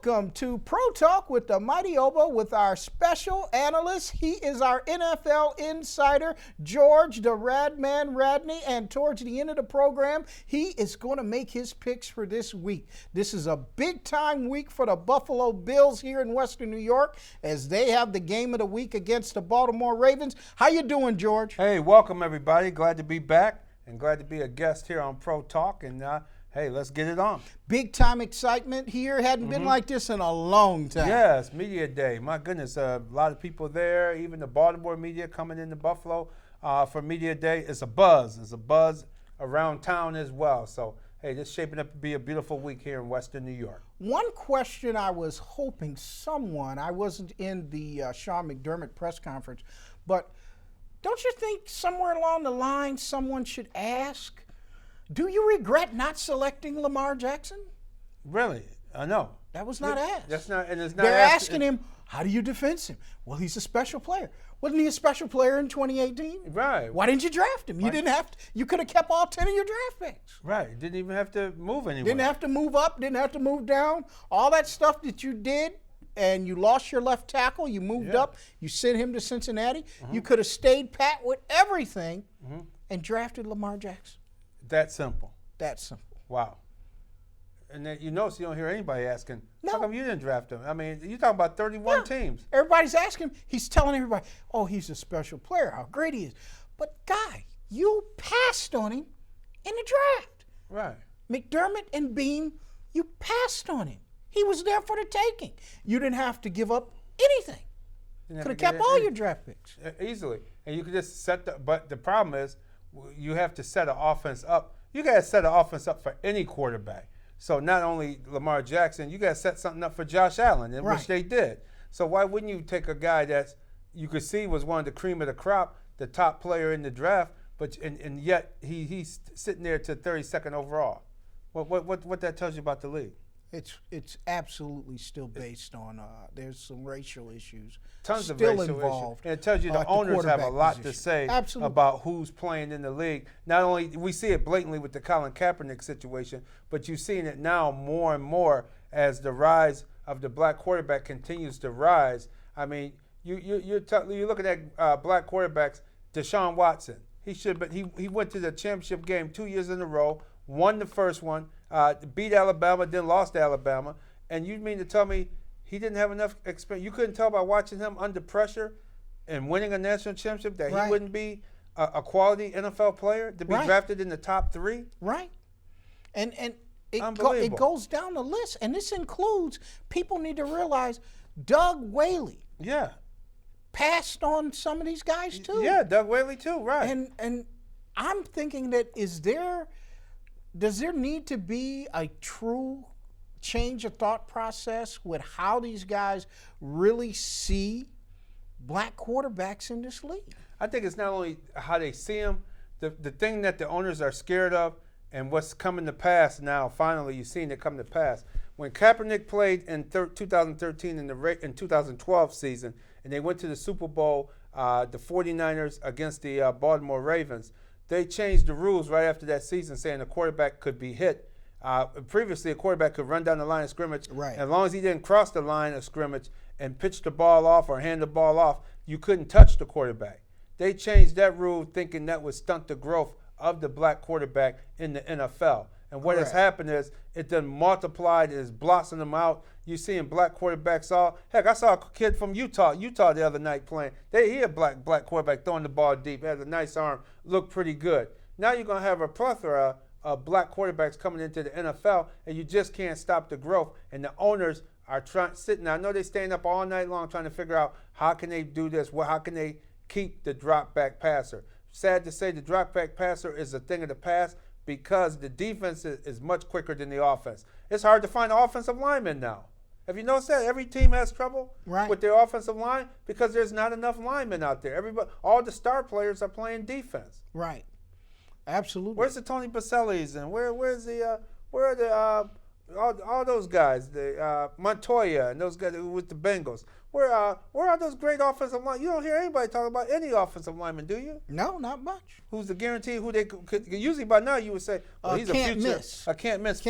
Welcome to Pro Talk with the Mighty Oba with our special analyst. He is our NFL insider, George the Radman Radney. And towards the end of the program, he is going to make his picks for this week. This is a big-time week for the Buffalo Bills here in Western New York as they have the game of the week against the Baltimore Ravens. How you doing, George? Hey, welcome, everybody. Glad to be back and glad to be a guest here on Pro Talk. And, hey, let's get it on. Big time excitement here. Hadn't been like this in a long time. Yes, Media Day. My goodness, a lot of people there. Even the Baltimore media coming into Buffalo for Media Day. It's a buzz. It's a buzz around town as well. So, hey, this is shaping up to be a beautiful week here in Western New York. One question I was hoping I wasn't in the Sean McDermott press conference, but don't you think somewhere along the line someone should ask, do you regret not selecting Lamar Jackson? Really? No. That was not asked. That's not, and it's not. They're asking him, how do you defense him? Well, he's a special player. Wasn't he a special player in 2018? Right. Why didn't you draft him? You didn't have to. You could have kept all 10 of your draft picks. Right. Didn't even have to move anywhere. Didn't have to move up. Didn't have to move down. All that stuff that you did, and you lost your left tackle. You moved up. You sent him to Cincinnati. You could have stayed pat with everything and drafted Lamar Jackson. That simple. That simple. Wow. And then you notice you don't hear anybody asking, No. how come you didn't draft him? I mean, you're talking about 31 teams. Everybody's asking him. He's telling everybody, oh, he's a special player, how great he is. But, guy, you passed on him in the draft. Right. McDermott and Beam, you passed on him. He was there for the taking. You didn't have to give up anything. Could have kept all your draft picks. Easily. And you could just but the problem is you have to set an offense up. You got to set an offense up for any quarterback. So not only Lamar Jackson, you got to set something up for Josh Allen, which they did. So why wouldn't you take a guy that you could see was one of the cream of the crop, the top player in the draft, but and yet he's sitting there to 32nd overall? What that tells you about the league? It's absolutely still based on there's some racial issues. Tons of still racial involved. issues. And it tells you the owners have a lot to say about who's playing in the league. Not only we see it blatantly with the Colin Kaepernick situation, but you're seeing it now more and more as the rise of the black quarterback continues to rise. I mean, you're looking at black quarterbacks. Deshaun Watson, he went to the championship game 2 years in a row, won the first one, beat Alabama, then lost to Alabama. And you mean to tell me he didn't have enough experience? You couldn't tell by watching him under pressure and winning a national championship that he wouldn't be a quality NFL player to be drafted in the top 3? Right. And it goes down the list. And this includes, people need to realize, Doug Whaley. Yeah. Passed on some of these guys too. Yeah, Doug Whaley too, right. And I'm thinking that does there need to be a true change of thought process with how these guys really see black quarterbacks in this league? I think it's not only how they see them, the thing that the owners are scared of and what's coming to pass now, finally you're seeing it come to pass. When Kaepernick played in 2013 in 2012 season and they went to the Super Bowl, the 49ers against the Baltimore Ravens, they changed the rules right after that season, saying a quarterback could be hit. Previously, a quarterback could run down the line of scrimmage. Right. As long as he didn't cross the line of scrimmage and pitch the ball off or hand the ball off, you couldn't touch the quarterback. They changed that rule thinking that would stunt the growth of the black quarterback in the NFL. And what has happened is it then multiplied, it has blossomed them out. You're seeing black quarterbacks all. Heck, I saw a kid from Utah the other night playing. He a black quarterback throwing the ball deep, has a nice arm, looked pretty good. Now you're going to have a plethora of black quarterbacks coming into the NFL, and you just can't stop the growth. And the owners are sitting there. I know they staying up all night long trying to figure out how can they do this, how can they keep the drop-back passer. Sad to say the drop-back passer is a thing of the past because the defense is much quicker than the offense. It's hard to find an offensive lineman now. Have you noticed that? Every team has trouble with their offensive line because there's not enough linemen out there. All the star players are playing defense. Right. Absolutely. Where's the Tony Basellis and where are the all those guys, the Montoya and those guys with the Bengals? Where are those great offensive linemen? You don't hear anybody talk about any offensive lineman, do you? No, not much. Who's the guarantee? Who they could usually by now you would say, well, he's a can't miss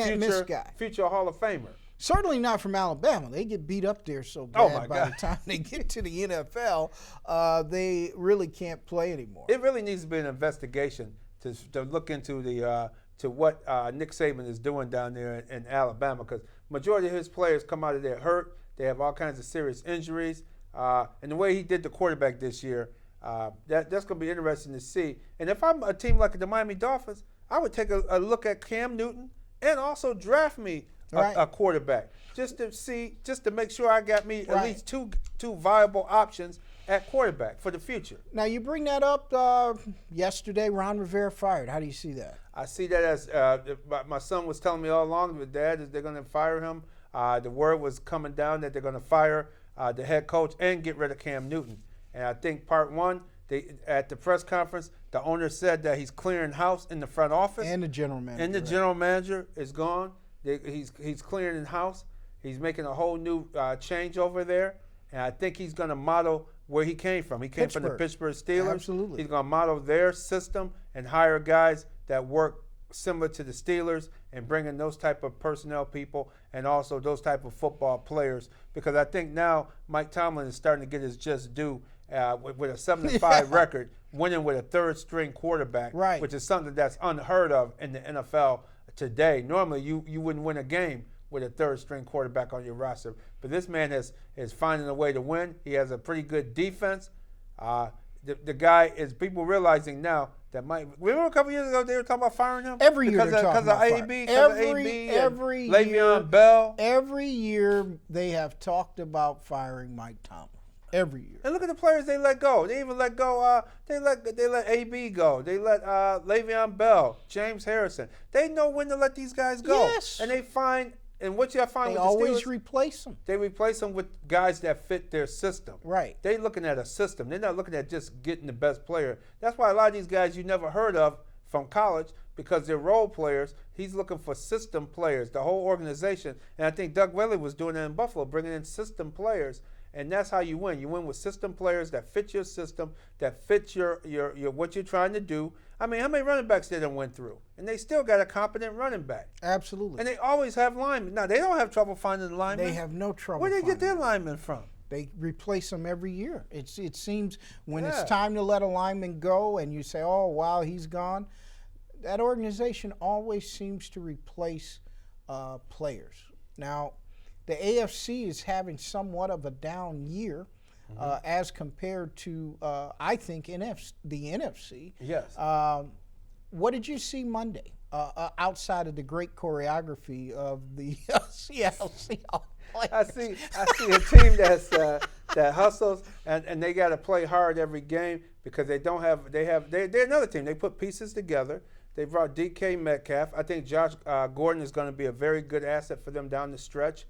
guy, future Hall of Famer. Certainly not from Alabama. They get beat up there so Oh, bad my by God. the time they get to the NFL, they really can't play anymore. It really needs to be an investigation to look into to what Nick Saban is doing down there in Alabama, because majority of his players come out of there hurt. They have all kinds of serious injuries. And the way he did the quarterback this year, that's going to be interesting to see. And if I'm a team like the Miami Dolphins, I would take a look at Cam Newton and also draft me a quarterback just to make sure I got me at least two viable options at quarterback for the future. Now, you bring that up yesterday, Ron Rivera fired. How do you see that? I see that as my son was telling me all along, the dad is they're going to fire him. The word was coming down that they're going to fire the head coach and get rid of Cam Newton. And I think part one, at the press conference, the owner said that he's clearing house in the front office. And the general manager. And the general manager is gone. He's clearing house. He's making a whole new change over there. And I think he's going to model where he came from. He came from the Pittsburgh Steelers. Absolutely. He's going to model their system and hire guys that work similar to the Steelers and bring in those type of personnel people and also those type of football players. Because I think now Mike Tomlin is starting to get his just due with a 7-5 record, winning with a third-string quarterback, which is something that's unheard of in the NFL today. Normally, you wouldn't win a game with a third-string quarterback on your roster. But this man is finding a way to win. He has a pretty good defense. The guy is people realizing now that remember a couple years ago they were talking about firing him? Every year they're talking about firing. Every year, Le'Veon Bell. Every year they have talked about firing Mike Tomlin. Every year. And look at the players they let go. They even let go. They let AB go. They let Le'Veon Bell, James Harrison. They know when to let these guys go. Yes. And they find. And what you find they with the Steelers, always replace them. They replace them with guys that fit their system. Right. They're looking at a system. They're not looking at just getting the best player. That's why a lot of these guys you never heard of from college, because they're role players. He's looking for system players, the whole organization. And I think Doug Whaley was doing that in Buffalo, bringing in system players. And that's how you win. You win with system players that fit your system, that fit your what you're trying to do. I mean, how many running backs they done went through? And they still got a competent running back. Absolutely. And they always have linemen. Now, they don't have trouble finding the linemen. They have no trouble. Where do they get their them. linemen from? They replace them every year. It seems when it's time to let a lineman go and you say, oh, wow, he's gone, that organization always seems to replace players. Now, the AFC is having somewhat of a down year as compared to, I think, the NFC. Yes. What did you see Monday outside of the great choreography of the Seattle Seahawks? I see a team that hustles and they got to play hard every game because they're another team. They put pieces together. They brought DK Metcalf. I think Josh Gordon is going to be a very good asset for them down the stretch.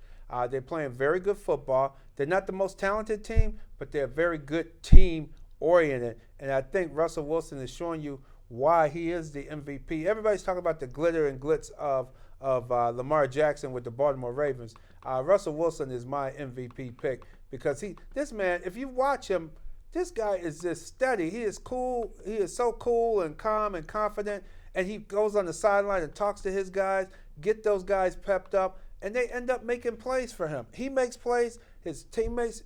They're playing very good football. They're not the most talented team, but they're very good team-oriented. And I think Russell Wilson is showing you why he is the MVP. Everybody's talking about the glitter and glitz of Lamar Jackson with the Baltimore Ravens. Russell Wilson is my MVP pick because this man, if you watch him, this guy is just steady. He is cool. He is so cool and calm and confident. And he goes on the sideline and talks to his guys, get those guys pepped up, and they end up making plays for him. He makes plays. His teammates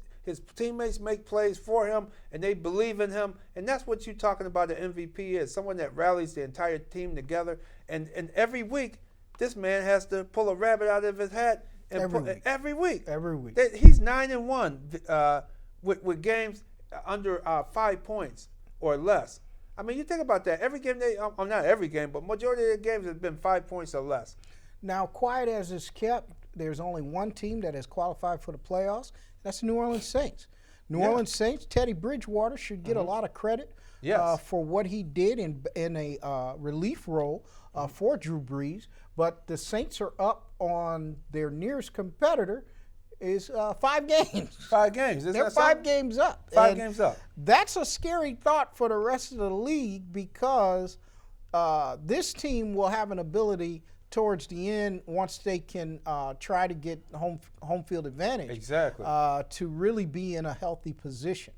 make plays for him, and they believe in him. And that's what you're talking about. The MVP is someone that rallies the entire team together. And every week, this man has to pull a rabbit out of his hat. Every week. He's 9-1 with games under 5 points or less. I mean, you think about that. Every game not every game, but majority of the games have been 5 points or less. Now, quiet as it's kept, there's only one team that has qualified for the playoffs. That's the New Orleans Saints. New Orleans Saints, Teddy Bridgewater should get a lot of credit for what he did in a relief role for Drew Brees. But the Saints are up on their nearest competitor is 5 games. 5 games. They're 5 games up. 5 games up. That's a scary thought for the rest of the league because this team will have an ability towards the end, once they can try to get home field advantage, exactly, to really be in a healthy position.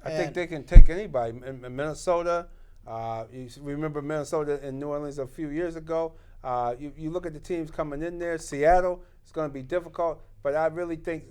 I think they can take anybody. In Minnesota, you remember Minnesota and New Orleans a few years ago. You look at the teams coming in there. Seattle It's going to be difficult, but I really think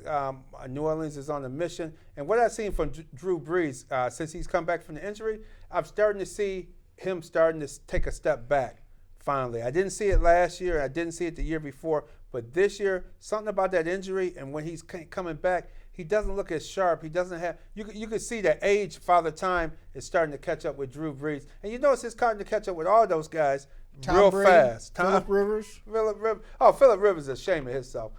New Orleans is on a mission. And what I've seen from Drew Brees since he's come back from the injury, I'm starting to see him starting to take a step back finally. I didn't see it last year. I didn't see it the year before. But this year, something about that injury and when he's coming back, he doesn't look as sharp. He doesn't have – you can see that age, Father Time, is starting to catch up with Drew Brees. And you notice it's starting to catch up with all those guys real fast. Phillip Rivers. Phillip Rivers is ashamed of himself.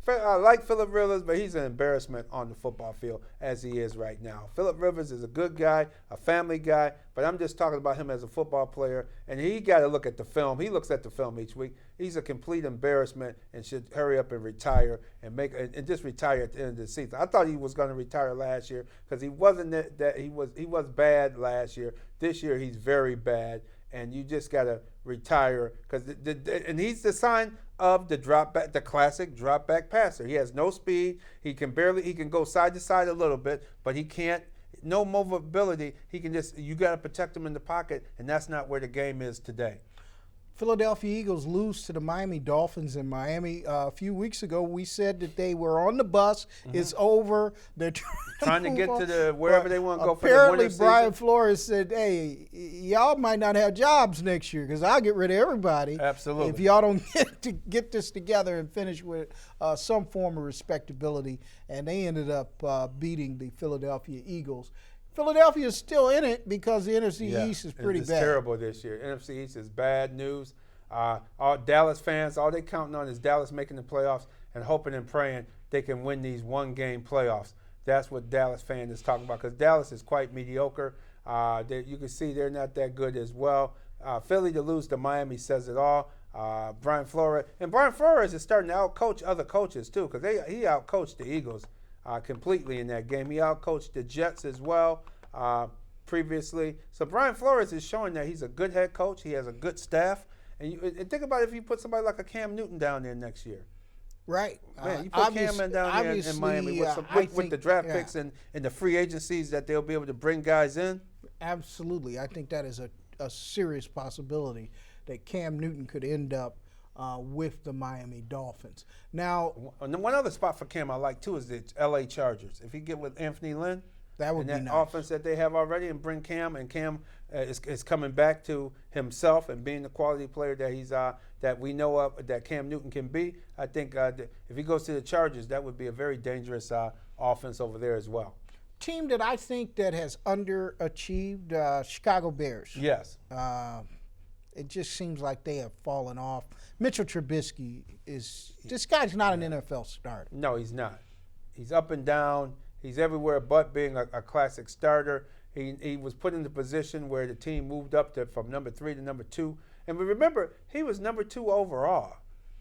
I like Phillip Rivers, but he's an embarrassment on the football field as he is right now. Phillip Rivers is a good guy, a family guy, but I'm just talking about him as a football player, and he got to look at the film. He looks at the film each week. He's a complete embarrassment and should hurry up and retire and just retire at the end of the season. I thought he was going to retire last year because he wasn't that he was bad last year. This year he's very bad. And you just got to retire because and he's the sign of the classic drop back passer. He has no speed. He can go side to side a little bit, but he can't. No mobility. He can you got to protect him in the pocket, and that's not where the game is today. Philadelphia Eagles lose to the Miami Dolphins in Miami. A few weeks ago, we said that they were on the bus. Mm-hmm. It's over. They're trying to get to wherever they want to go for the apparently, winter Brian season. Flores said, hey, y'all might not have jobs next year because I'll get rid of everybody. Absolutely. If y'all don't get this together and finish with some form of respectability. And they ended up beating the Philadelphia Eagles. Philadelphia is still in it because the NFC East is pretty bad. It's terrible this year. NFC East is bad news. All Dallas fans, all they counting on is Dallas making the playoffs and hoping and praying they can win these one-game playoffs. That's what Dallas fan is talking about because Dallas is quite mediocre. You can see they're not that good as well. Philly to lose to Miami says it all. Brian Flores is starting to outcoach other coaches too because he outcoached the Eagles. Completely in that game. He outcoached the Jets as well previously. So Brian Flores is showing that he's a good head coach. He has a good staff. And think about if you put somebody like a Cam Newton down there next year. Right. Man, you put Cam down there in Miami with the draft picks and the free agencies that they'll be able to bring guys in. Absolutely. I think that is a serious possibility that Cam Newton could end up with the Miami Dolphins. Now, one other spot for Cam I like too is the L.A. Chargers. If he get with Anthony Lynn, that would be that nice. Offense that they have already, and bring Cam, and Cam is coming back to himself and being the quality player that that we know of that Cam Newton can be. I think if he goes to the Chargers, that would be a very dangerous offense over there as well. Team that I think that has underachieved, Chicago Bears. Yes. It just seems like they have fallen off. Mitchell Trubisky this guy's not an NFL starter. No, he's not. He's up and down. He's everywhere but being a classic starter. He was put in the position where the team moved up from number 3 to number 2. And we remember, he was number 2 overall.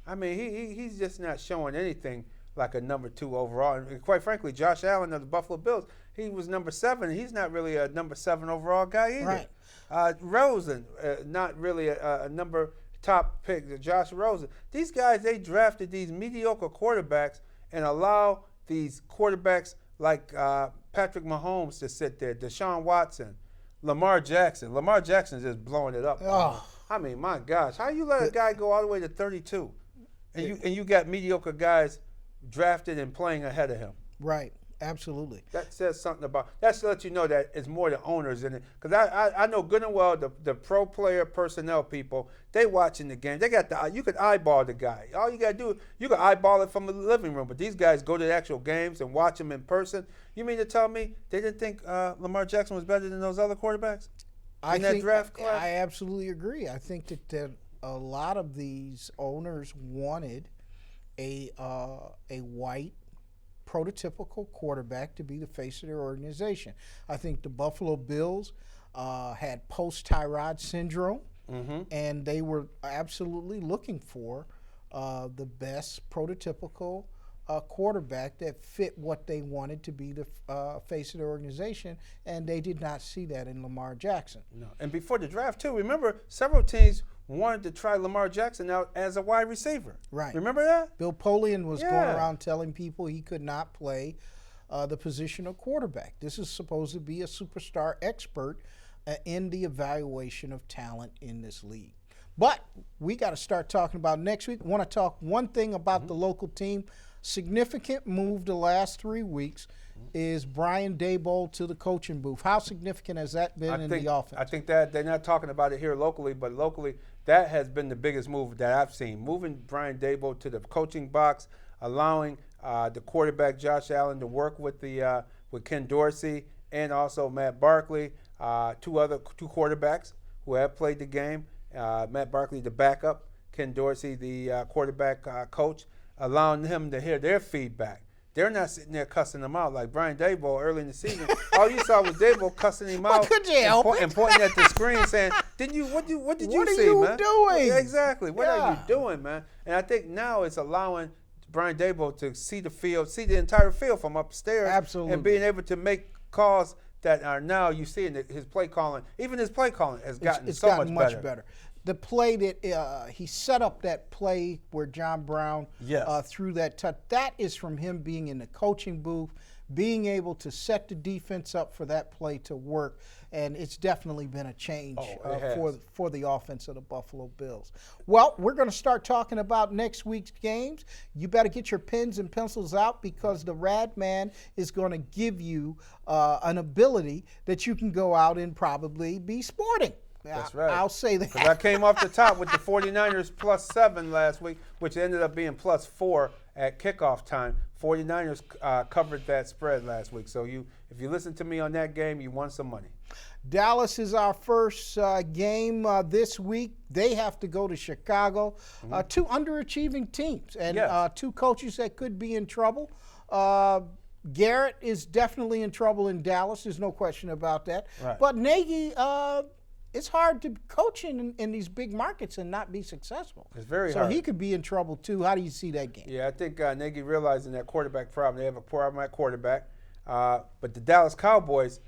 I mean, he's just not showing anything like a number 2 overall. And quite frankly, Josh Allen of the Buffalo Bills, he was number 7. He's not really a number 7 overall guy either. Right. Rosen, not really a number top pick. Josh Rosen. These guys, they drafted these mediocre quarterbacks and allow these quarterbacks like Patrick Mahomes to sit there, Deshaun Watson, Lamar Jackson. Lamar Jackson is just blowing it up. Oh. I mean, my gosh, how you let a guy go all the way to 32, and you got mediocre guys drafted and playing ahead of him? Right, absolutely. That says something about. That's to let you know that it's more the owners in it. Because I know good and well the pro player personnel people, they watching the game. They got you could eyeball the guy. All you gotta do, you can eyeball it from the living room. But these guys go to the actual games and watch them in person. You mean to tell me they didn't think Lamar Jackson was better than those other quarterbacks in that draft class? I absolutely agree. I think that a lot of these owners wanted a white, prototypical quarterback to be the face of their organization. I think the Buffalo Bills had post-Tyrod syndrome, and they were absolutely looking for the best prototypical quarterback that fit what they wanted to be the face of the organization, and they did not see that in Lamar Jackson. No. And before the draft, too, remember several teams wanted to try Lamar Jackson out as a wide receiver. Right. Remember that? Bill Polian was going around telling people he could not play the position of quarterback. This is supposed to be a superstar expert in the evaluation of talent in this league. But we got to start talking about next week. I want to talk one thing about the local team. Significant move the last 3 weeks is Brian Daboll to the coaching booth. How significant has that been in the offense? I think that they're not talking about it here locally, but locally that has been the biggest move that I've seen. Moving Brian Daboll to the coaching box, allowing the quarterback Josh Allen to work with Ken Dorsey and also Matt Barkley, two quarterbacks who have played the game. Matt Barkley, the backup, Ken Dorsey, the quarterback coach, allowing him to hear their feedback. They're not sitting there cussing them out like Brian Daboll early in the season. All you saw was Daboll cussing him out and pointing at the screen saying, what did you see, man? What are you doing? Yeah, exactly. What are you doing, man? And I think now it's allowing Brian Daboll to see the field, see the entire field from upstairs. Absolutely. And being able to make calls that are now you see in his play calling. Even his play calling has gotten much better. The play that he set up, that play where John Brown threw that touch, that is from him being in the coaching booth, being able to set the defense up for that play to work, and it's definitely been a change for the offense of the Buffalo Bills. Well, we're going to start talking about next week's games. You better get your pens and pencils out because the Rad Man is going to give you an ability that you can go out and probably be sporting. That's right. I'll say that. Because I came off the top with the 49ers +7 last week, which ended up being +4 at kickoff time. 49ers covered that spread last week. So if you listen to me on that game, you won some money. Dallas is our first game this week. They have to go to Chicago. Two underachieving teams and two coaches that could be in trouble. Garrett is definitely in trouble in Dallas. There's no question about that. Right. But Nagy, it's hard to coach in these big markets and not be successful. It's very hard. So he could be in trouble too. How do you see that game? Yeah, I think Nagy realizing that quarterback problem. They have a problem at quarterback. But the Dallas Cowboys,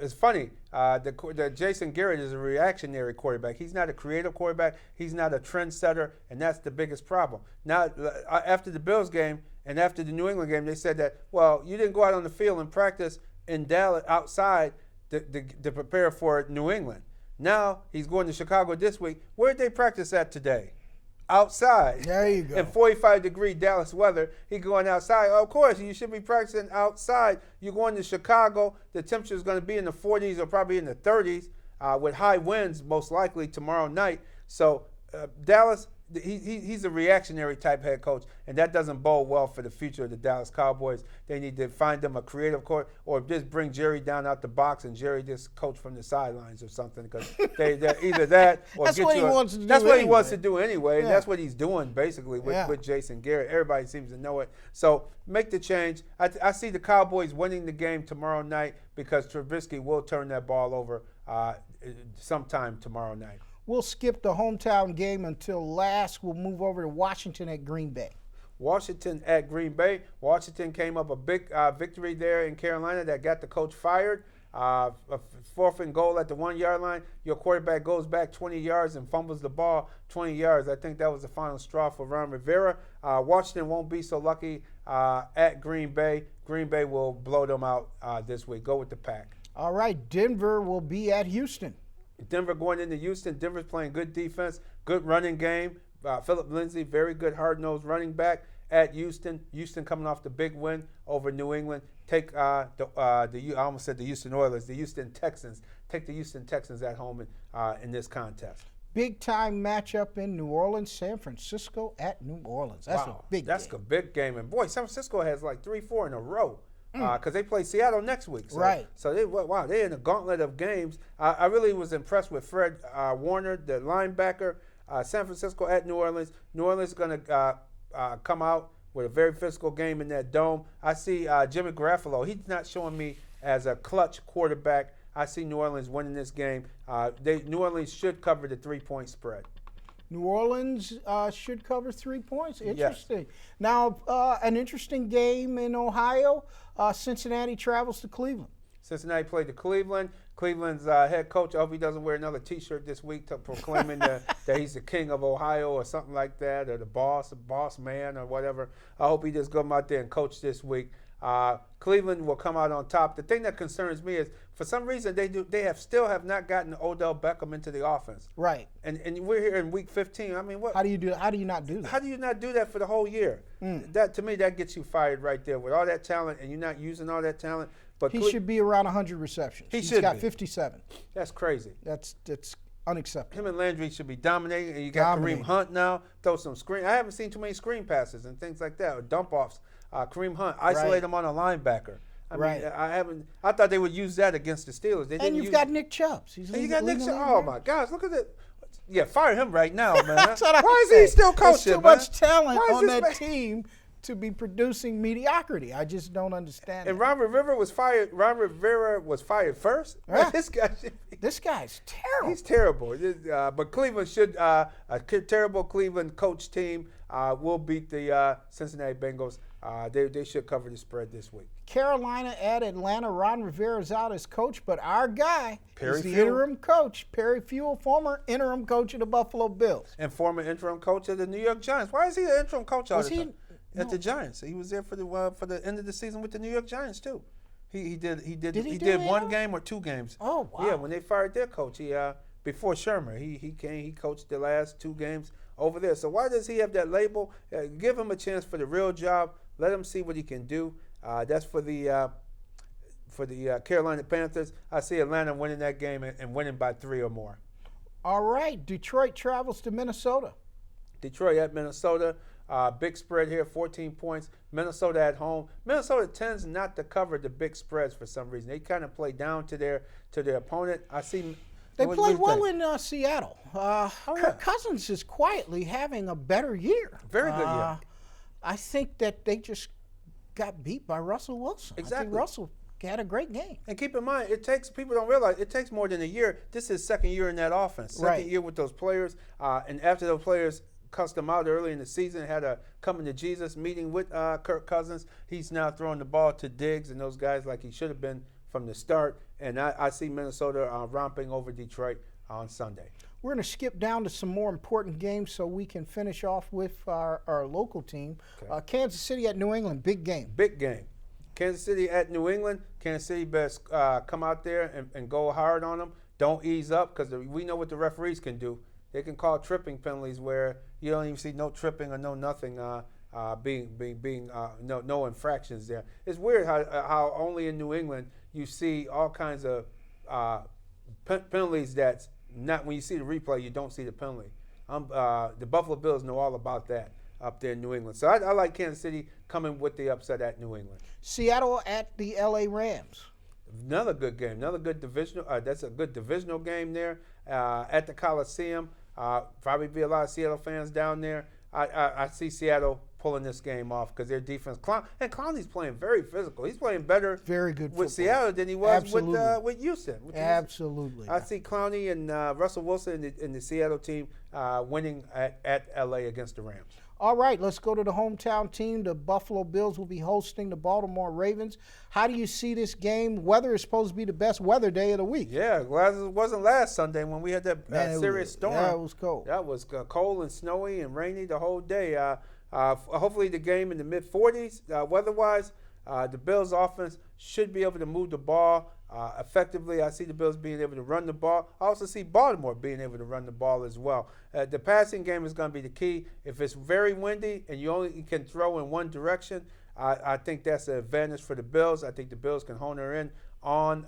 it's funny. The Jason Garrett is a reactionary quarterback. He's not a creative quarterback. He's not a trendsetter, and that's the biggest problem. Now, after the Bills game and after the New England game, they said that, well, you didn't go out on the field and practice in Dallas outside to prepare for New England. Now he's going to Chicago this week. Where did they practice at today? Outside. There you go. In 45-degree Dallas weather, he's going outside. Of course, you should be practicing outside. You're going to Chicago. The temperature is going to be in the 40s or probably in the 30s with high winds most likely tomorrow night. So Dallas, he's a reactionary type head coach, and that doesn't bode well for the future of the Dallas Cowboys. They need to find them a creative coach or just bring Jerry down out the box and Jerry just coach from the sidelines or something because they're either that or that's what he wants to do. That's what anyway. he wants to do anyway, and that's what he's doing basically with Jason Garrett. Everybody seems to know it. So make the change. I see the Cowboys winning the game tomorrow night because Trubisky will turn that ball over sometime tomorrow night. We'll skip the hometown game until last. We'll move over to Washington at Green Bay. Washington at Green Bay. Washington came up a big victory there in Carolina that got the coach fired. A 4th and goal at the 1-yard line. Your quarterback goes back 20 yards and fumbles the ball 20 yards. I think that was the final straw for Ron Rivera. Washington won't be so lucky at Green Bay. Green Bay will blow them out this week. Go with the Pack. All right, Denver will be at Houston. Denver going into Houston. Denver's playing good defense, good running game. Philip Lindsay, very good hard-nosed running back at Houston. Houston coming off the big win over New England. Take I almost said the Houston Oilers, the Houston Texans. Take the Houston Texans at home in this contest. Big-time matchup in New Orleans, San Francisco at New Orleans. That's a big game. That's a big game. And, boy, San Francisco has like 3-4 in a row. Because they play Seattle next week. So, right. So, they're in a gauntlet of games. I really was impressed with Fred Warner, the linebacker. San Francisco at New Orleans. New Orleans is going to come out with a very physical game in that dome. I see Jimmy Garoppolo. He's not showing me as a clutch quarterback. I see New Orleans winning this game. New Orleans should cover the 3-point spread. New Orleans should cover 3 points. Interesting. Yes. Now, an interesting game in Ohio. Cincinnati travels to Cleveland. Cincinnati played to Cleveland. Cleveland's head coach, I hope he doesn't wear another T-shirt this week proclaiming that he's the king of Ohio or something like that, or the boss man or whatever. I hope he just go out there and coach this week. Cleveland will come out on top. The thing that concerns me is, for some reason, they still have not gotten Odell Beckham into the offense. Right. And we're here in week 15. I mean, what? How do you not do that? How do you not do that for the whole year? That, to me, that gets you fired right there. With all that talent and you're not using all that talent. But he should be around 100 receptions. He's got 57. That's crazy. That's unacceptable. Him and Landry should be dominating. And you got Kareem Hunt now. Throw some screen. I haven't seen too many screen passes and things like that, or dump offs. Kareem Hunt, isolate him on a linebacker. I mean, I thought they would use that against the Steelers. They didn't. And you've got Nick Chubb. You got Nick Chubb. Oh my gosh, look at that. Yeah, fire him right now, man. That's what Why is he still coaching? There's too much talent on that team to be producing mediocrity. I just don't understand. And Ron Rivera was fired. Ron Rivera was fired first. Yeah. This guy's terrible. He's terrible. But Cleveland should a terrible Cleveland coach team will beat the Cincinnati Bengals. They should cover the spread this week. Carolina at Atlanta. Ron Rivera's out as coach, but our guy Perry is the Fewell. interim coach. Perry Fewell, former interim coach of the Buffalo Bills. And former interim coach of the New York Giants. Why is he an interim coach all the time? At the Giants. He was there for the end of the season with the New York Giants too. He did one game or 2 games. Oh wow. Yeah, when they fired their coach, before Shermer, he coached the last 2 games over there. So why does he have that label? Give him a chance for the real job. Let him see what he can do. That's for the Carolina Panthers. I see Atlanta winning that game and winning by 3 or more. All right, Detroit travels to Minnesota. Detroit at Minnesota. Big spread here, 14 points. Minnesota at home. Minnesota tends not to cover the big spreads for some reason. They kind of play down to their opponent. I see. They played well in Seattle. Kirk Cousins is quietly having a better year. Very good year. I think that they just got beat by Russell Wilson. Exactly. I think Russell had a great game. And keep in mind, people don't realize it takes more than a year. This is his second year in that offense. Second year with those players. And after those players cussed him out early in the season, had a coming to Jesus meeting with Kirk Cousins, he's now throwing the ball to Diggs and those guys like he should have been from the start. And I see Minnesota romping over Detroit on Sunday. We're going to skip down to some more important games so we can finish off with our local team. Okay. Kansas City at New England, big game. Big game. Kansas City at New England. Kansas City best come out there and go hard on them. Don't ease up because we know what the referees can do. They can call tripping penalties where you don't even see no tripping or no nothing no infractions there. It's weird how only in New England you see all kinds of penalties that's not, when you see the replay, you don't see the penalty. The Buffalo Bills know all about that up there in New England. So I like Kansas City coming with the upset at New England. Seattle at the LA Rams. Another good game. Another good divisional. That's a good divisional game there at the Coliseum. Probably be a lot of Seattle fans down there. I see Seattle pulling this game off because their defense. Clowney's playing very physical. He's playing better very good with football. Seattle than he was with Houston. Absolutely. I see Clowney and Russell Wilson in the Seattle team winning at LA against the Rams. All right, let's go to the hometown team. The Buffalo Bills will be hosting the Baltimore Ravens. How do you see this game? Weather is supposed to be the best weather day of the week. Yeah, well, it wasn't last Sunday when we had that serious storm. Yeah, it was cold. That was cold and snowy and rainy the whole day. Hopefully the game in the mid-40s weather-wise. The Bills' offense should be able to move the ball effectively. I see the Bills being able to run the ball. I also see Baltimore being able to run the ball as well. The passing game is going to be the key. If it's very windy and you only can throw in one direction, I think that's an advantage for the Bills. I think the Bills can hone her in on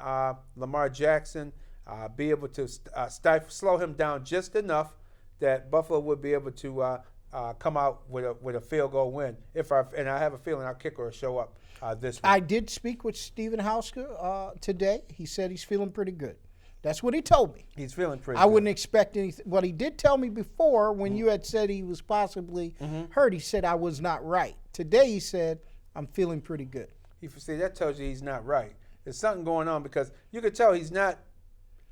Lamar Jackson, be able to slow him down just enough that Buffalo would be able to come out with a field goal win. And I have a feeling our kicker will show up this week. I did speak with Stephen Hauschka today. He said he's feeling pretty good. That's what he told me. He's feeling pretty good. I good. wouldn't expect anything. What he did tell me before, when you had said he was possibly hurt, he said I was not right. Today he said, I'm feeling pretty good. See, that tells you he's not right. There's something going on because you could tell he's not.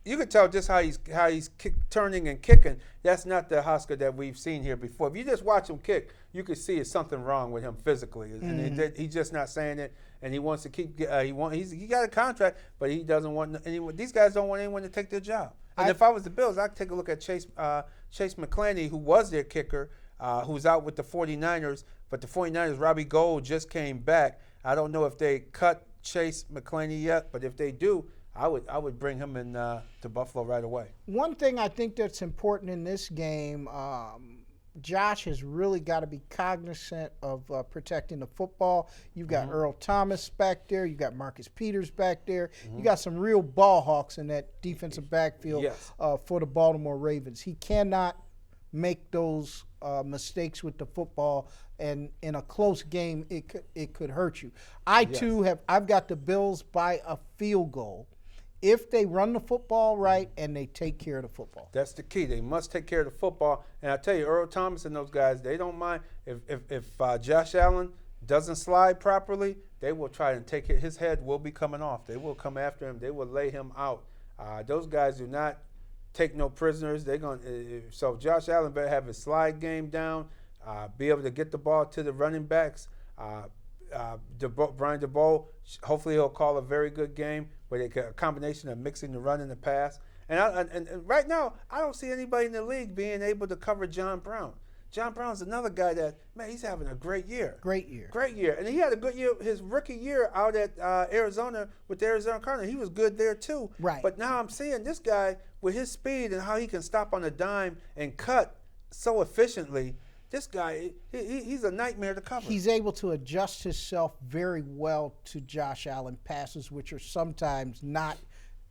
You could tell just how he's turning and kicking. That's not the Hauschka that we've seen here before. If you just watch him kick, you could see it's something wrong with him physically, and he's just not saying it. And he wants to keep. He got a contract, but he doesn't want anyone. These guys don't want anyone to take their job. And if I was the Bills, I'd take a look at Chase McClaney, who was their kicker, who's out with the 49ers. But the 49ers, Robbie Gould just came back. I don't know if they cut Chase McClainey yet, but if they do, I would bring him in to Buffalo right away. One thing I think that's important in this game, Josh has really got to be cognizant of protecting the football. You've got Earl Thomas back there. You've got Marcus Peters back there. You got some real ball hawks in that defensive backfield for the Baltimore Ravens. He cannot make those mistakes with the football, and in a close game, it could hurt you. I've got the Bills by a field goal if they run the football right and they take care of the football. That's the key. They must take care of the football. And I tell you, Earl Thomas and those guys, they don't mind if Josh Allen doesn't slide properly. They will try and take it. His head will be coming off. They will come after him. They will lay him out. Those guys do not take no prisoners. So Josh Allen better have his slide game down, be able to get the ball to the running backs. Brian DeBoer, hopefully he'll call a very good game where they get a combination of mixing the run and the pass. And right now, I don't see anybody in the league being able to cover John Brown. John Brown's another guy that, man, he's having a great year. Great year. Great year. And he had a good year, his rookie year out at Arizona with the Arizona Cardinals. He was good there too. Right. But now I'm seeing this guy with his speed and how he can stop on a dime and cut so efficiently. This guy, he's a nightmare to cover. He's able to adjust himself very well to Josh Allen passes, which are sometimes not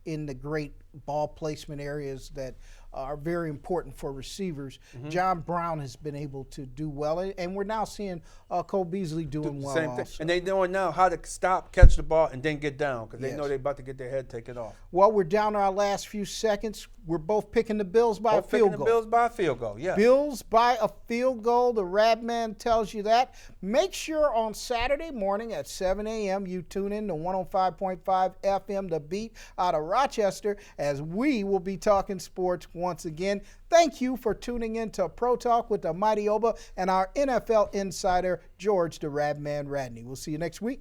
in the great ball placement areas that are very important for receivers. John Brown has been able to do well, and we're now seeing Cole Beasley doing well Same thing. also. And they know now how to stop, catch the ball, and then get down because they know they're about to get their head taken off. Well, we're down to our last few seconds. We're both picking the Bills by a field goal. The Bills by a field goal, yeah. Bills by a field goal. The Radman tells you that. Make sure on Saturday morning at 7 a.m. you tune in to 105.5 FM, The Beat, out of Rochester, as we will be talking sports once again. Thank you for tuning in to Pro Talk with the Mighty Oba and our NFL insider, George the Radman Radney. We'll see you next week.